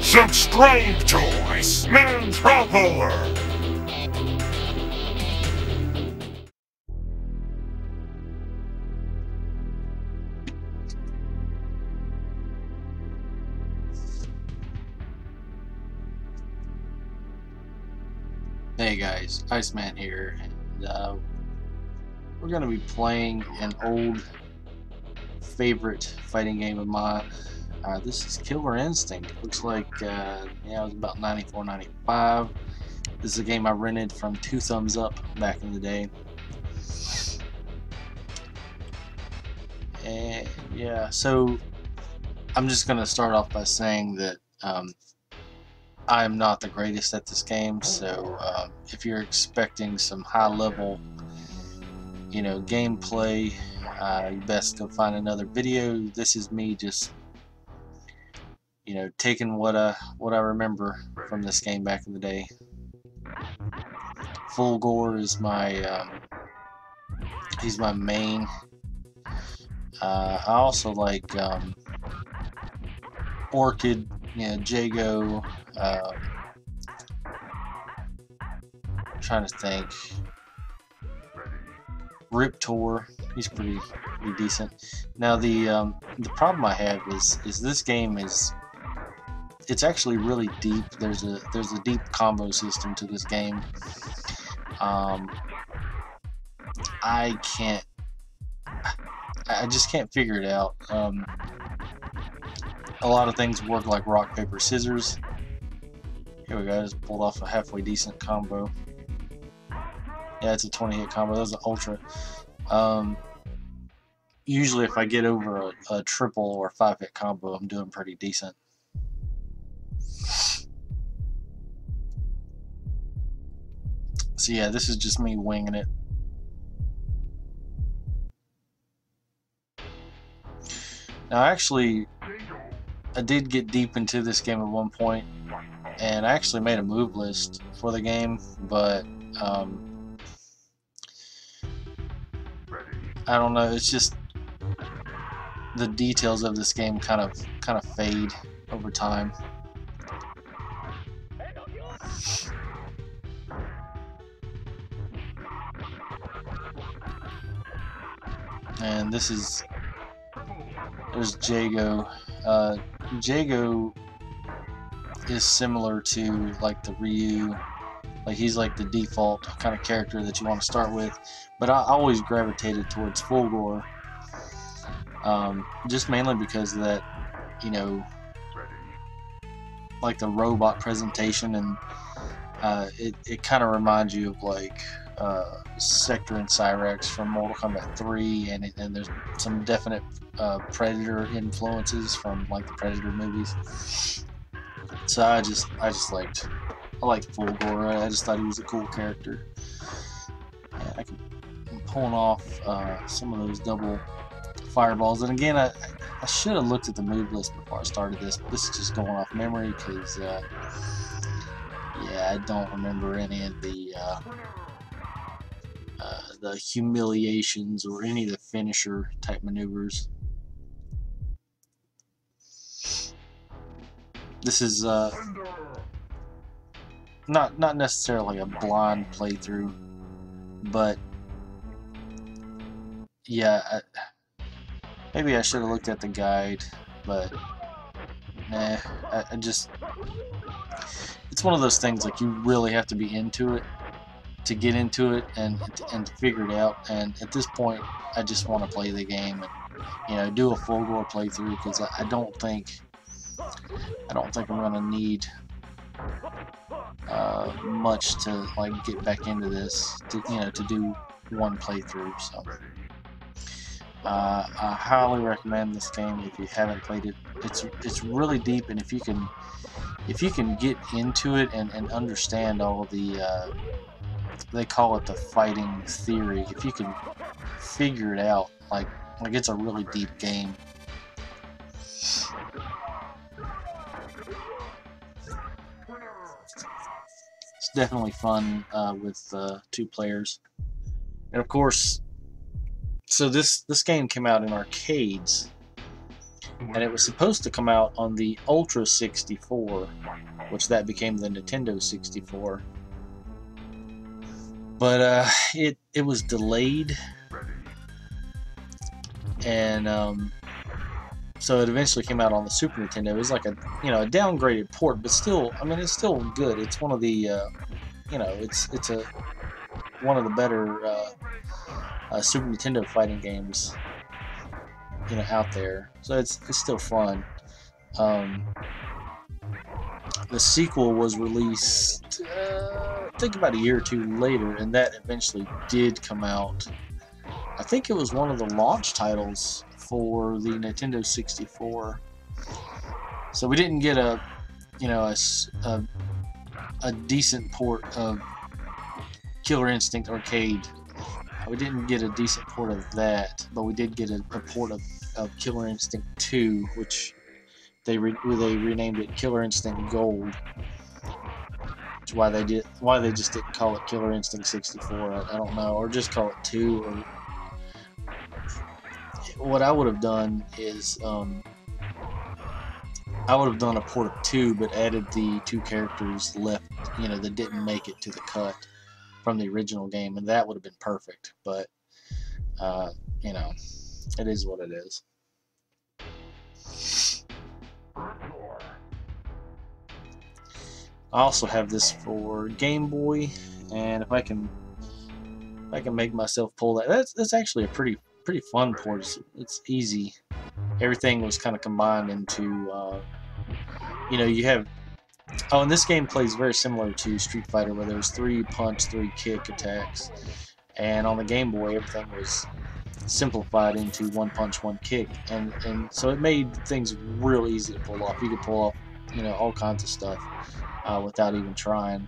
Some strange choice, man traveler. Hey guys, Iceman here, and we're going to be playing an old favorite fighting game of mine. This is Killer Instinct. Looks like, yeah, it was about 94, 95. This is a game I rented from Two Thumbs Up back in the day. And yeah, so I'm just going to start off by saying that I'm not the greatest at this game, so if you're expecting some high-level, gameplay, you best go find another video. This is me just, taking what I remember from this game back in the day. Fulgore is my he's my main. I also like Orchid, Jago. Trying to think. Riptor, he's pretty decent. Now the problem I have is this game it's actually really deep. There's a deep combo system to this game. I just can't figure it out. A lot of things work like rock, paper, scissors. Here we go, just pulled off a halfway decent combo. Yeah, it's a 20-hit combo. That was an ultra. Usually if I get over a triple or 5-hit combo, I'm doing pretty decent. So yeah, this is just me winging it. Now actually, I did get deep into this game at one point, and I actually made a move list for the game, but I don't know, it's just the details of this game kind of fade over time. And there's Jago. Jago is similar to like the Ryu. Like he's like the default kind of character that you want to start with, but I always gravitated towards Fulgore, just mainly because of that, like the robot presentation, and it kind of reminds you of like Sector and Cyrax from Mortal Kombat 3, and there's some definite Predator influences from like the Predator movies. So I liked Fulgore. I just thought he was a cool character. And I'm pulling off some of those double fireballs. And again, I should have looked at the move list before I started this. But this is just going off memory because, yeah, I don't remember any of the humiliations or any of the finisher type maneuvers. This is not necessarily a blind playthrough, but yeah, maybe I should have looked at the guide, but nah, I just, it's one of those things like you really have to be into it to get into it and to figure it out. And at this point, I just want to play the game and do a Fulgore playthrough, because I don't think I'm gonna need much to like get back into this to do one playthrough. So I highly recommend this game if you haven't played it. It's really deep, and if you can get into it and understand all the they call it the fighting theory, if you can figure it out, like it's a really deep game. It's definitely fun with 2 players. And of course, so this game came out in arcades, and it was supposed to come out on the Ultra 64, which that became the Nintendo 64. But it was delayed, and so it eventually came out on the Super Nintendo. It was like a a downgraded port, but still, I mean, it's still good. It's one of the it's one of the better Super Nintendo fighting games out there. So it's still fun. The sequel was released, I think, about a year or two later, and that eventually did come out. I think it was one of the launch titles for the Nintendo 64. So we didn't get a decent port of Killer Instinct Arcade. We didn't get a decent port of that, but we did get a port of Killer Instinct 2, which they renamed it Killer Instinct Gold. Which why they just didn't call it Killer Instinct 64, I don't know, or just call it 2. Or what I would have done is I would have done a port of 2, but added the 2 characters left, that didn't make it to the cut from the original game, and that would have been perfect. But it is what it is. I also have this for Game Boy, and if I can make myself pull that, that's actually a pretty fun port. It's easy. Everything was kind of combined into you have. Oh, and this game plays very similar to Street Fighter, where there's 3 punch, 3 kick attacks, and on the Game Boy everything was simplified into 1 punch, 1 kick, and so it made things real easy to pull off. You could pull off all kinds of stuff without even trying.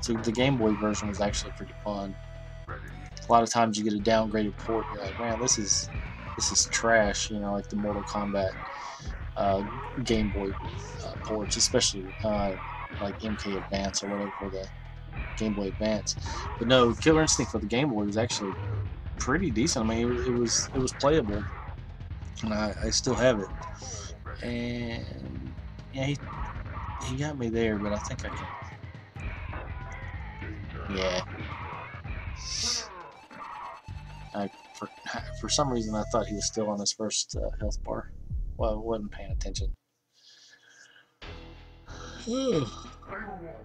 So the Game Boy version was actually pretty fun. A lot of times you get a downgraded port, you're like, man, this is trash. Like the Mortal Kombat Game Boy ports, especially like MK Advance or whatever for the Game Boy Advance. But no, Killer Instinct for the Game Boy was actually pretty decent. I mean, it was playable, and I still have it. And yeah, he got me there, but I think I can. Yeah. For some reason, I thought he was still on his first health bar. Well, I wasn't paying attention.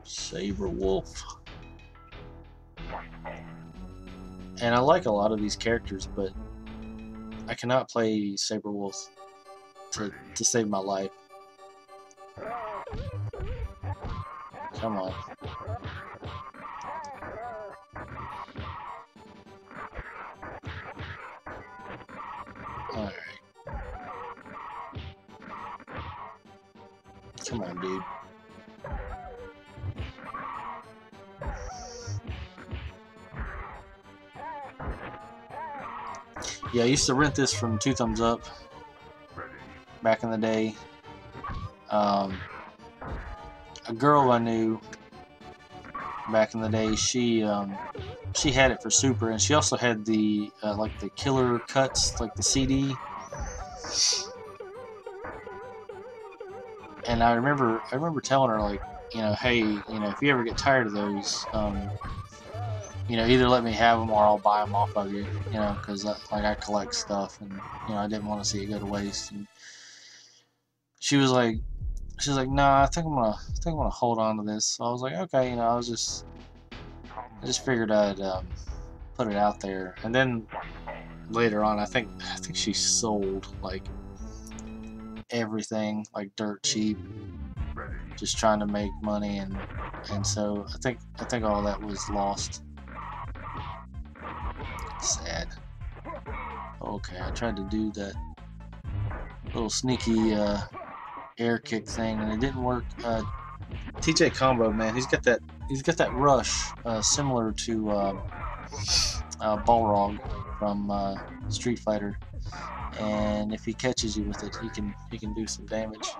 Saber Wolf. And I like a lot of these characters, but I cannot play Saber Wolf to save my life. Come on. Alright. Come on, dude. Yeah, I used to rent this from Two Thumbs Up back in the day. A girl I knew back in the day, she had it for Super, and she also had the like the Killer Cuts, like the CD. And I remember telling her, like, hey, if you ever get tired of those, either let me have them or I'll buy them off of you, because like I collect stuff, and I didn't want to see it go to waste. And she was like, nah, I think I'm gonna hold on to this. So I was like, okay, I just figured I'd put it out there. And then later on, I think she sold like everything, like dirt cheap, just trying to make money, and so I think all that was lost. Sad. Okay, I tried to do that little sneaky air kick thing, and it didn't work. TJ Combo, man, he's got that rush similar to Balrog from Street Fighter, and if he catches you with it, he can do some damage.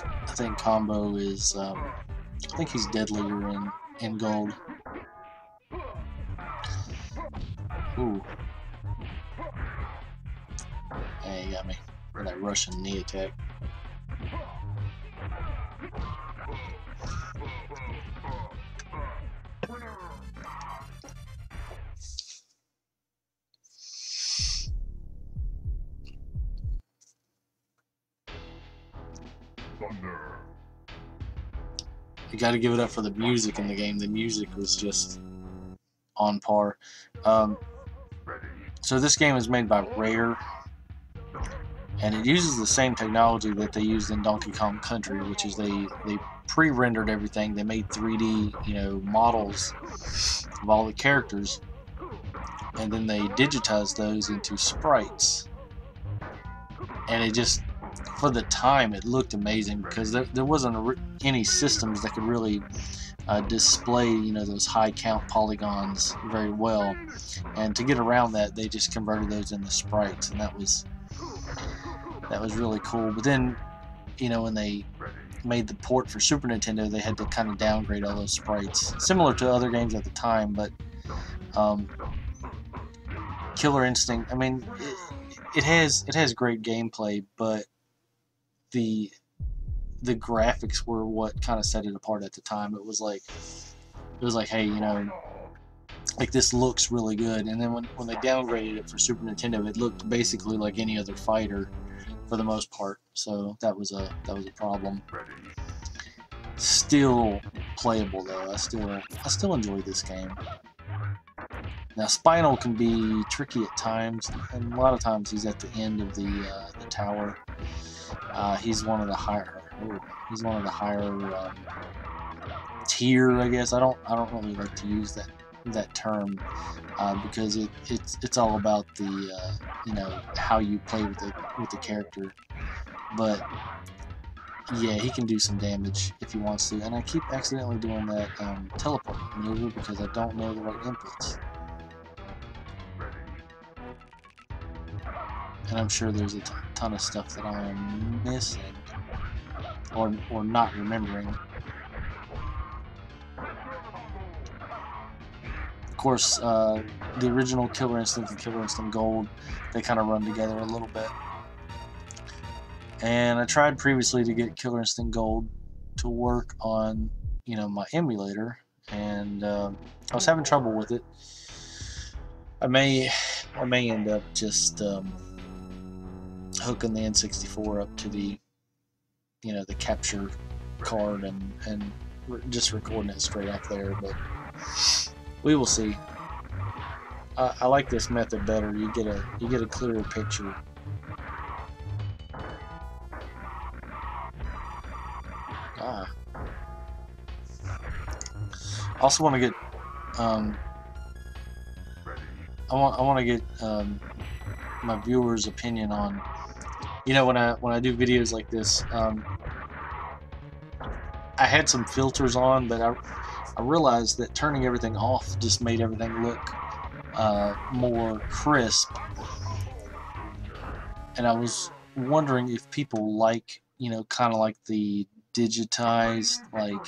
I think Combo is I think he's deadlier in gold. Ooh. Hey, he got me with that Russian knee attack. You got to give it up for the music in the game. The music was just on par. So this game is made by Rare, and it uses the same technology that they used in Donkey Kong Country, which is they pre-rendered everything. They made 3D, models of all the characters, and then they digitized those into sprites. And it just, for the time, it looked amazing because there wasn't any systems that could really display, those high count polygons very well. And to get around that, they just converted those into sprites, and that was really cool. But then, when they made the port for Super Nintendo, they had to kind of downgrade all those sprites, similar to other games at the time. But Killer Instinct, I mean, it has great gameplay, but the graphics were what kind of set it apart at the time. It was like, hey, like, this looks really good. And then when they downgraded it for Super Nintendo, it looked basically like any other fighter for the most part. So that was a problem. Still playable though. I still enjoy this game. Now, Spinal can be tricky at times, and a lot of times he's at the end of the tower. He's one of the higher. He's one of the higher tier, I guess. I don't really like to use that term because it's all about the how you play with the character. But yeah, he can do some damage if he wants to, and I keep accidentally doing that teleport maneuver because I don't know the right inputs. And I'm sure there's a ton of stuff that I'm missing or not remembering. Of course, the original Killer Instinct and Killer Instinct Gold, they kind of run together a little bit. And I tried previously to get Killer Instinct Gold to work on, my emulator, and I was having trouble with it. I may end up just hooking the N64 up to the the capture card and just recording it straight off there, but we will see. I like this method better. You get a clearer picture. I also want to get I want to get my viewers' opinion on, when I do videos like this. I had some filters on, but I realized that turning everything off just made everything look more crisp, and I was wondering if people like, kind of like the digitized, like,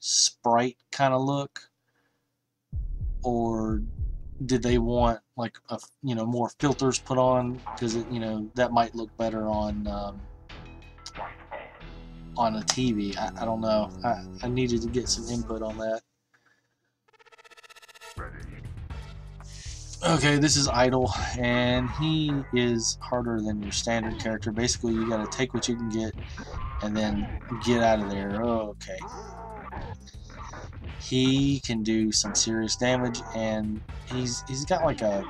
sprite kind of look, or did they want like more filters put on, because that might look better on a TV. I don't know. I needed to get some input on that. Okay, this is Idol, and he is harder than your standard character. Basically, you gotta take what you can get and then get out of there. Oh, okay. He can do some serious damage, and he's got like a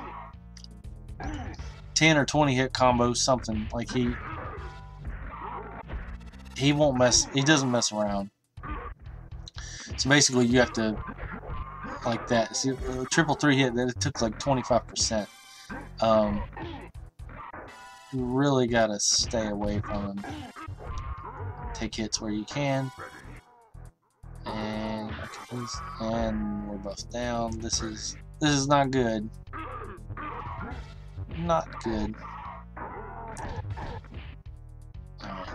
10 or 20 hit combo, something. Like, he won't mess, he doesn't mess around. So basically you have to, like that, see, triple 3 hit, that it took like 25%. You really gotta stay away from him. Take hits where you can. And okay, and we're both down. This is not good. Not good. Alright.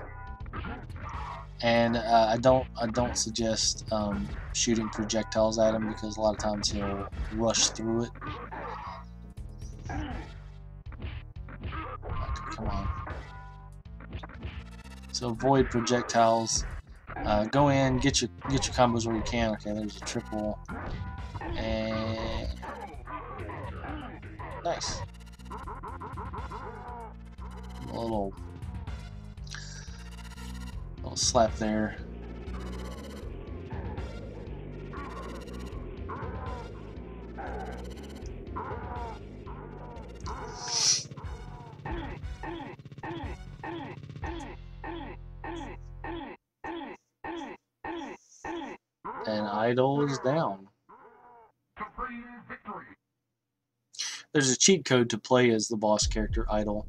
And I don't suggest shooting projectiles at him, because a lot of times he'll rush through it. Okay, come on. So avoid projectiles. Go in, get your combos where you can. Okay, there's a triple, and nice. A little slap there. And Idol is down. There's a cheat code to play as the boss character Idol,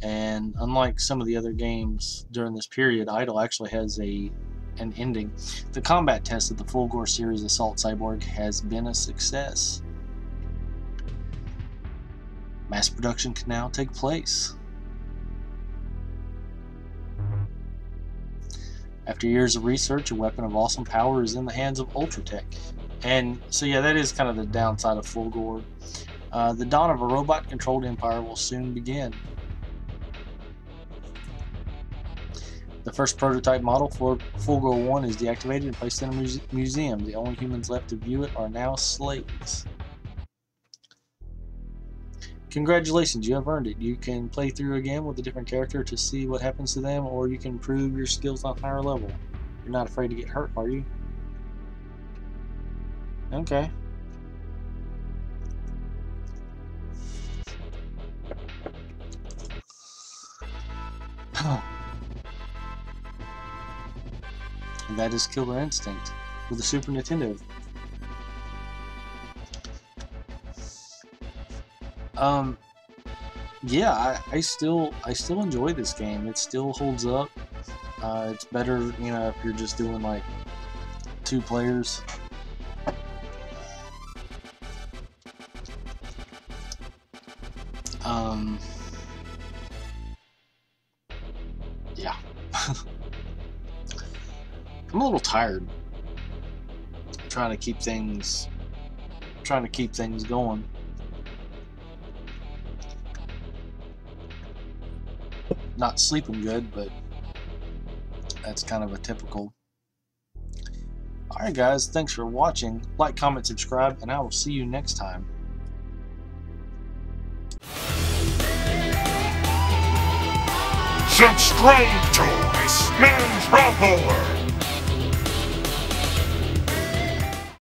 and unlike some of the other games during this period, Idol actually has an ending. The combat test of the Fulgore series Assault Cyborg has been a success. Mass production can now take place. After years of research, a weapon of awesome power is in the hands of Ultratech. And so yeah, that is kind of the downside of Fulgore. The dawn of a robot-controlled empire will soon begin. The first prototype model for Fulgore 1 is deactivated and placed in a museum. The only humans left to view it are now slaves. Congratulations, you have earned it. You can play through again with a different character to see what happens to them, or you can improve your skills on a higher level. You're not afraid to get hurt, are you? Okay. And that is Killer Instinct with the Super Nintendo. Yeah, I still enjoy this game. It still holds up. It's better, you know, if you're just doing like 2 players. Yeah. I'm a little tired. Trying to keep things going. Not sleeping good, but that's kind of a typical. Alright guys, thanks for watching. Like, comment, subscribe, and I will see you next time. Subscribe to Iceman Traveler.